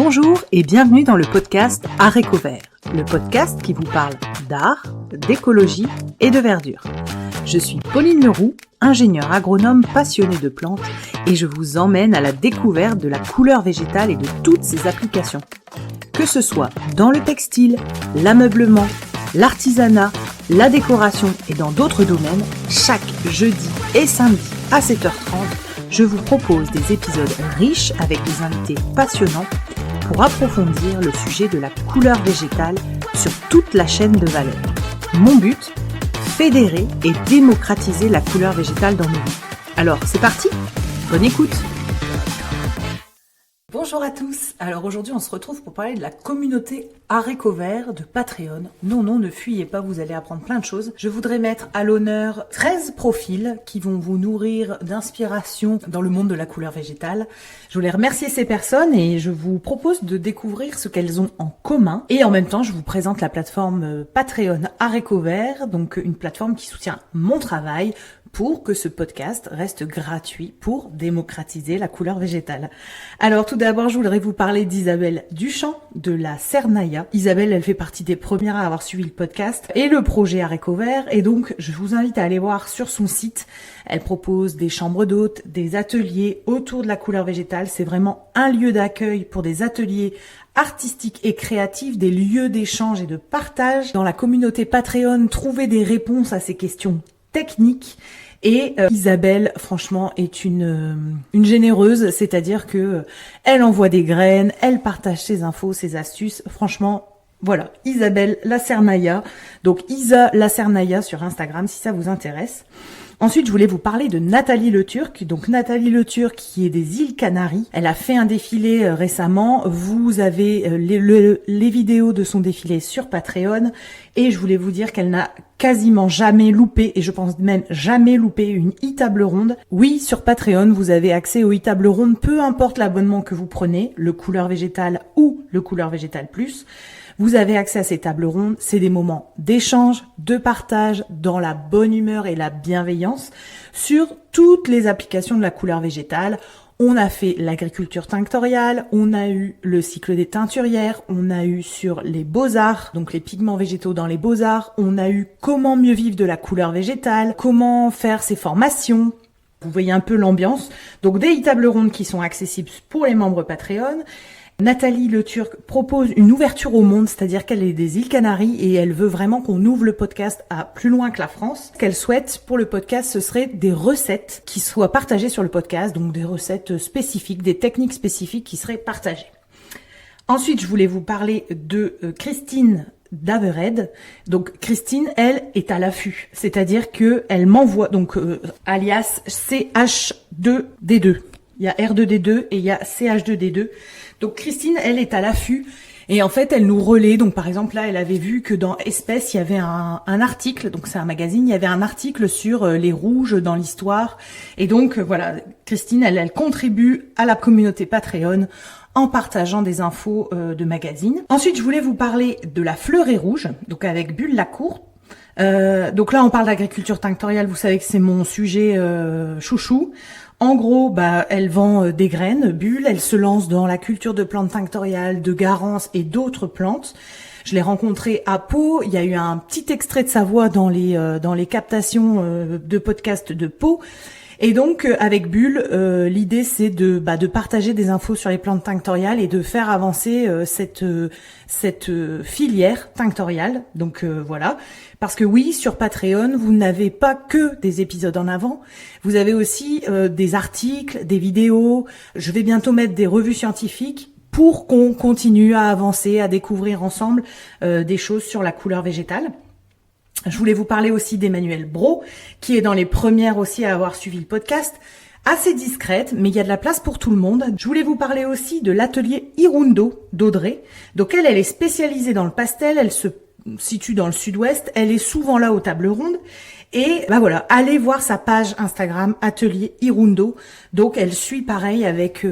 Bonjour et bienvenue dans le podcast Haricots Verts, le podcast qui vous parle d'art, d'écologie et de verdure. Je suis Pauline Leroux, ingénieure agronome passionnée de plantes et je vous emmène à la découverte de la couleur végétale et de toutes ses applications. Que ce soit dans le textile, l'ameublement, l'artisanat, la décoration et dans d'autres domaines, chaque jeudi et samedi à 7h30, je vous propose des épisodes riches avec des invités passionnants pour approfondir le sujet de la couleur végétale sur toute la chaîne de valeur. Mon but, fédérer et démocratiser la couleur végétale dans nos vies. Alors, c'est parti, bonne écoute. Bonjour à tous, alors aujourd'hui on se retrouve pour parler de la communauté Haricots Verts de Patreon. Non, ne fuyez pas, vous allez apprendre plein de choses. Je voudrais mettre à l'honneur 13 profils qui vont vous nourrir d'inspiration dans le monde de la couleur végétale. Je voulais remercier ces personnes et je vous propose de découvrir ce qu'elles ont en commun. Et en même temps, je vous présente la plateforme Patreon Haricots Verts, donc une plateforme qui soutient mon travail pour que ce podcast reste gratuit pour démocratiser la couleur végétale. Alors tout d'abord, je voudrais vous parler d'Isabelle Duchamp de la Cernaya. Isabelle, elle fait partie des premières à avoir suivi le podcast et le projet Haricots Verts, et donc je vous invite à aller voir sur son site. Elle propose des chambres d'hôtes, des ateliers autour de la couleur végétale. C'est vraiment un lieu d'accueil pour des ateliers artistiques et créatifs, des lieux d'échange et de partage. Dans la communauté Patreon, trouver des réponses à ces questions techniques. Et Isabelle, franchement, est une généreuse, c'est-à-dire que elle envoie des graines, elle partage ses infos, ses astuces. Franchement, voilà, Isabelle La Cernaya, donc Isa La Cernaya sur Instagram si ça vous intéresse. Ensuite, je voulais vous parler de Nathalie Le Turc. Donc Nathalie Le Turc qui est des îles Canaries. Elle a fait un défilé récemment. Vous avez les vidéos de son défilé sur Patreon. Et je voulais vous dire qu'elle n'a quasiment jamais loupé, et je pense même jamais loupé, une e-table ronde. Oui, sur Patreon, vous avez accès aux e-tables rondes, peu importe l'abonnement que vous prenez, le couleur végétale ou le couleur végétale plus. Vous avez accès à ces tables rondes, c'est des moments d'échange, de partage, dans la bonne humeur et la bienveillance sur toutes les applications de la couleur végétale. On a fait l'agriculture tinctoriale, on a eu le cycle des teinturières, on a eu sur les beaux-arts, donc les pigments végétaux dans les beaux-arts, on a eu comment mieux vivre de la couleur végétale, comment faire ses formations. Vous voyez un peu l'ambiance. Donc des tables rondes qui sont accessibles pour les membres Patreon. Nathalie Le Turc propose une ouverture au monde, c'est-à-dire qu'elle est des îles Canaries et elle veut vraiment qu'on ouvre le podcast à plus loin que la France. Ce qu'elle souhaite pour le podcast, ce serait des recettes qui soient partagées sur le podcast, donc des recettes spécifiques, des techniques spécifiques qui seraient partagées. Ensuite, je voulais vous parler de Christine Davered. Donc Christine, elle, est à l'affût, c'est-à-dire que elle m'envoie, donc alias CH2D2. Il y a R2D2 et il y a CH2D2. Donc Christine, elle est à l'affût et en fait, elle nous relaie. Donc par exemple, là, elle avait vu que dans Espèce, il y avait un article, donc c'est un magazine, il y avait un article sur les rouges dans l'histoire. Et donc voilà, Christine, elle contribue à la communauté Patreon en partageant des infos de magazines. Ensuite, je voulais vous parler de la Fleurée Rouge, donc avec Bulle Lacour. Donc là, on parle d'agriculture tinctoriale, vous savez que c'est mon sujet chouchou. En gros, elle vend des graines, Bulle, elle se lance dans la culture de plantes tinctoriales, de garance et d'autres plantes. Je l'ai rencontrée à Pau, il y a eu un petit extrait de sa voix dans les captations de podcast de Pau. Et donc, avec Bulle, l'idée c'est de partager des infos sur les plantes tinctoriales et de faire avancer cette filière tinctoriale. Donc voilà. Parce que oui, sur Patreon, vous n'avez pas que des épisodes en avant. Vous avez aussi des articles, des vidéos. Je vais bientôt mettre des revues scientifiques pour qu'on continue à avancer, à découvrir ensemble des choses sur la couleur végétale. Je voulais vous parler aussi d'Emmanuelle Brault, qui est dans les premières aussi à avoir suivi le podcast. Assez discrète, mais il y a de la place pour tout le monde. Je voulais vous parler aussi de l'atelier Hirundo d'Audrey. Donc elle est spécialisée dans le pastel, elle se situe dans le sud-ouest, elle est souvent là aux tables rondes. Et voilà, allez voir sa page Instagram, atelier Hirundo. Donc elle suit pareil avec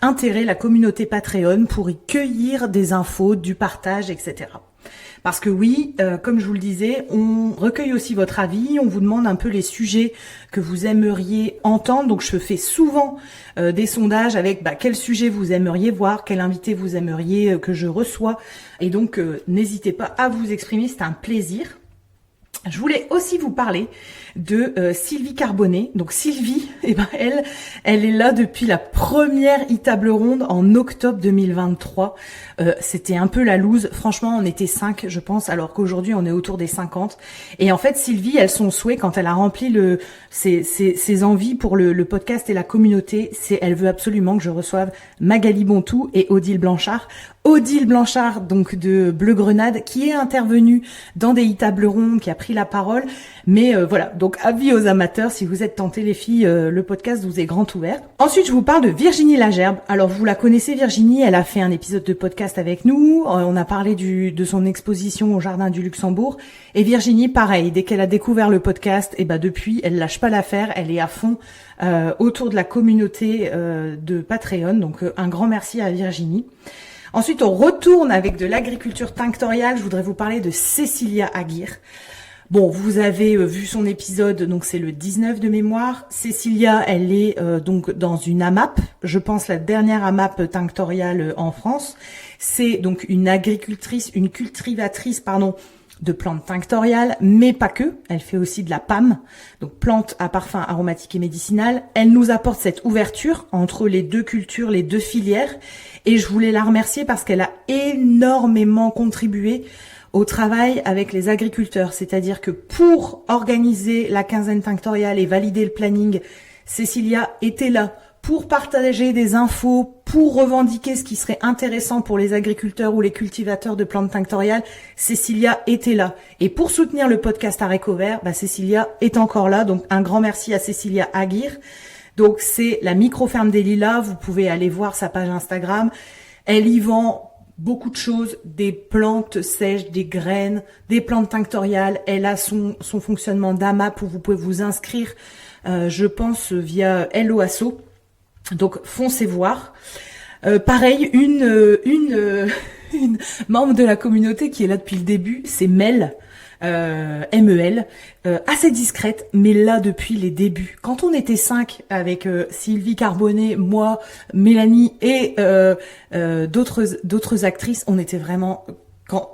intérêt la communauté Patreon pour y cueillir des infos, du partage, etc. Parce que oui, comme je vous le disais, on recueille aussi votre avis, on vous demande un peu les sujets que vous aimeriez entendre. Donc je fais souvent des sondages avec quel sujet vous aimeriez voir, quel invité vous aimeriez que je reçoie. Et donc n'hésitez pas à vous exprimer, c'est un plaisir. Je voulais aussi vous parler de Sylvie Carbonnet. Donc Sylvie, elle est là depuis la première e-table ronde en octobre 2023. C'était un peu la loose. Franchement, on était 5, je pense, alors qu'aujourd'hui, on est autour des 50. Et en fait, Sylvie, son souhait, quand elle a rempli ses envies pour le podcast et la communauté, elle veut absolument que je reçoive Magali Bontou et Odile Blanchard. Odile Blanchard, donc de Bleu Grenade, qui est intervenue dans des e-tables rondes, qui a pris la parole. Mais voilà, donc avis aux amateurs, si vous êtes tentés les filles, le podcast vous est grand ouvert. Ensuite, je vous parle de Virginie Lagerbe. Alors, vous la connaissez, Virginie, elle a fait un épisode de podcast avec nous. On a parlé de son exposition au Jardin du Luxembourg. Et Virginie, pareil, dès qu'elle a découvert le podcast, depuis, elle lâche pas l'affaire, elle est à fond autour de la communauté de Patreon. Donc, un grand merci à Virginie. Ensuite, on retourne avec de l'agriculture tinctoriale. Je voudrais vous parler de Cécilia Aguirre. Bon, vous avez vu son épisode, donc c'est le 19 de mémoire. Cécilia, elle est donc dans une AMAP, je pense la dernière AMAP tinctoriale en France. C'est donc une cultivatrice, de plantes tinctoriales, mais pas que. Elle fait aussi de la PAM, donc plantes à parfum aromatique et médicinal. Elle nous apporte cette ouverture entre les deux cultures, les deux filières. Et je voulais la remercier parce qu'elle a énormément contribué au travail avec les agriculteurs. C'est-à-dire que pour organiser la quinzaine tinctoriale et valider le planning, Cécilia était là pour partager des infos, pour revendiquer ce qui serait intéressant pour les agriculteurs ou les cultivateurs de plantes tinctoriales. Cécilia était là. Et pour soutenir le podcast Haricots Verts, Cécilia est encore là. Donc un grand merci à Cécilia Aguirre. Donc c'est la micro-ferme des Lilas, vous pouvez aller voir sa page Instagram. Elle y vend beaucoup de choses, des plantes sèches, des graines, des plantes tinctoriales. Elle a son fonctionnement d'AMAP où vous pouvez vous inscrire, je pense, via Hello Asso. Donc foncez voir. Pareil, une membre de la communauté qui est là depuis le début, c'est Mel. MEL, assez discrète, mais là depuis les débuts. Quand on était 5 avec Sylvie Carbonnet, moi, Mélanie et d'autres actrices, on était vraiment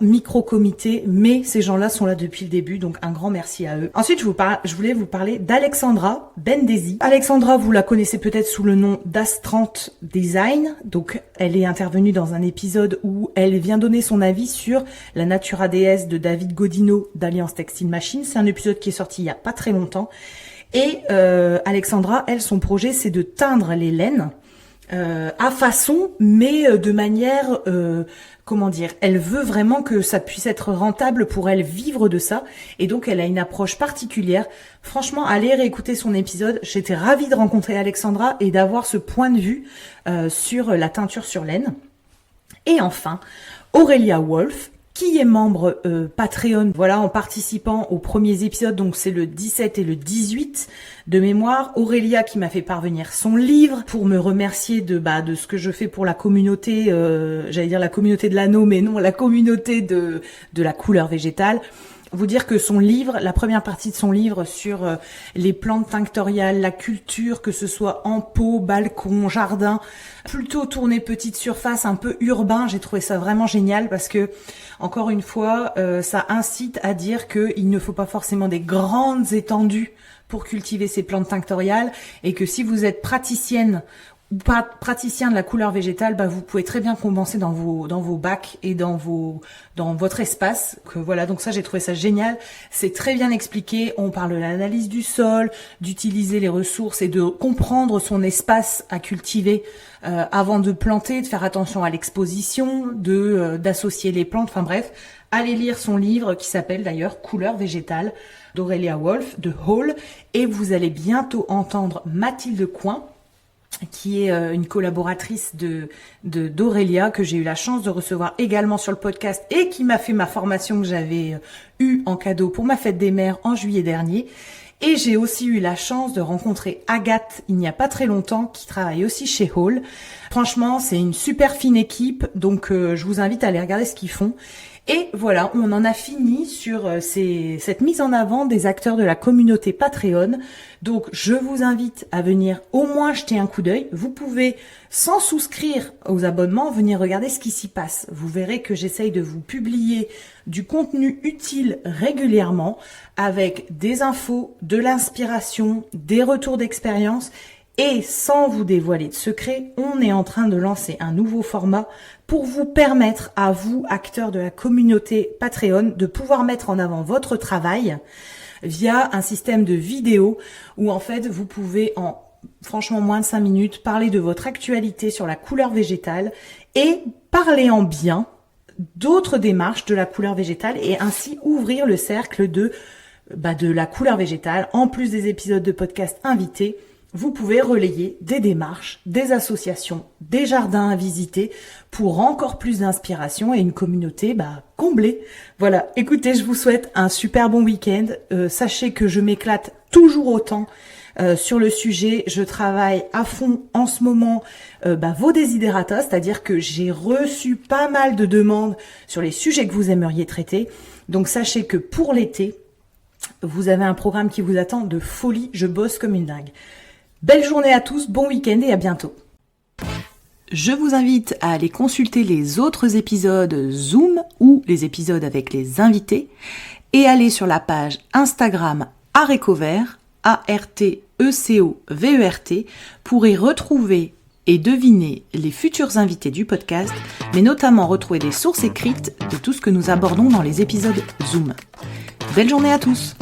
micro-comité, mais ces gens-là sont là depuis le début, donc un grand merci à eux. Ensuite, je voulais vous parler d'Alexandra Bendesi. Alexandra, vous la connaissez peut-être sous le nom d'Astrant Design, donc elle est intervenue dans un épisode où elle vient donner son avis sur la Natura DS de David Godino d'Alliance Textile Machine. C'est un épisode qui est sorti il y a pas très longtemps. Et Alexandra, elle, son projet, c'est de teindre les laines à façon, mais de manière, elle veut vraiment que ça puisse être rentable pour elle, vivre de ça, et donc elle a une approche particulière. Franchement, allez réécouter son épisode, j'étais ravie de rencontrer Alexandra et d'avoir ce point de vue sur la teinture sur laine. Et enfin, Aurélia Wolf, qui est membre Patreon, voilà, en participant aux premiers épisodes, donc c'est le 17 et le 18 de mémoire. Aurélia qui m'a fait parvenir son livre pour me remercier de ce que je fais pour la communauté, j'allais dire la communauté de l'anneau, mais non, la communauté de la couleur végétale. Vous dire que son livre, la première partie de son livre sur les plantes tinctoriales, la culture, que ce soit en pot, balcon, jardin, plutôt tourné petite surface, un peu urbain, j'ai trouvé ça vraiment génial parce que, encore une fois, ça incite à dire qu'il ne faut pas forcément des grandes étendues pour cultiver ces plantes tinctoriales et que si vous êtes praticienne ou pas praticien de la couleur végétale, vous pouvez très bien compenser dans vos bacs et dans votre espace. Voilà, donc ça j'ai trouvé ça génial. C'est très bien expliqué. On parle de l'analyse du sol, d'utiliser les ressources et de comprendre son espace à cultiver avant de planter, de faire attention à l'exposition, d'associer les plantes. Enfin bref, allez lire son livre qui s'appelle d'ailleurs Couleur végétale d'Aurélia Wolf de Hall, et vous allez bientôt entendre Mathilde Coin, qui est une collaboratrice d'Aurélia, que j'ai eu la chance de recevoir également sur le podcast et qui m'a fait ma formation que j'avais eue en cadeau pour ma fête des mères en juillet dernier. Et j'ai aussi eu la chance de rencontrer Agathe il n'y a pas très longtemps, qui travaille aussi chez Hall. Franchement, c'est une super fine équipe, donc je vous invite à aller regarder ce qu'ils font. Et voilà, on en a fini sur cette mise en avant des acteurs de la communauté Patreon. Donc je vous invite à venir au moins jeter un coup d'œil. Vous pouvez, sans souscrire aux abonnements, venir regarder ce qui s'y passe. Vous verrez que j'essaye de vous publier du contenu utile régulièrement avec des infos, de l'inspiration, des retours d'expérience. Et sans vous dévoiler de secret, on est en train de lancer un nouveau format pour vous permettre à vous, acteurs de la communauté Patreon, de pouvoir mettre en avant votre travail via un système de vidéo où en fait vous pouvez en franchement moins de 5 minutes parler de votre actualité sur la couleur végétale et parler en bien d'autres démarches de la couleur végétale et ainsi ouvrir le cercle de la couleur végétale. En plus des épisodes de podcast invités, vous pouvez relayer des démarches, des associations, des jardins à visiter pour encore plus d'inspiration et une communauté comblée. Voilà, écoutez, je vous souhaite un super bon week-end. Sachez que je m'éclate toujours autant sur le sujet. Je travaille à fond en ce moment vos desiderata, c'est-à-dire que j'ai reçu pas mal de demandes sur les sujets que vous aimeriez traiter. Donc sachez que pour l'été, vous avez un programme qui vous attend de folie. Je bosse comme une dingue. Belle journée à tous, bon week-end et à bientôt. Je vous invite à aller consulter les autres épisodes Zoom ou les épisodes avec les invités et aller sur la page Instagram Arecovert, ARTECOVERT, pour y retrouver et deviner les futurs invités du podcast, mais notamment retrouver des sources écrites de tout ce que nous abordons dans les épisodes Zoom. Belle journée à tous!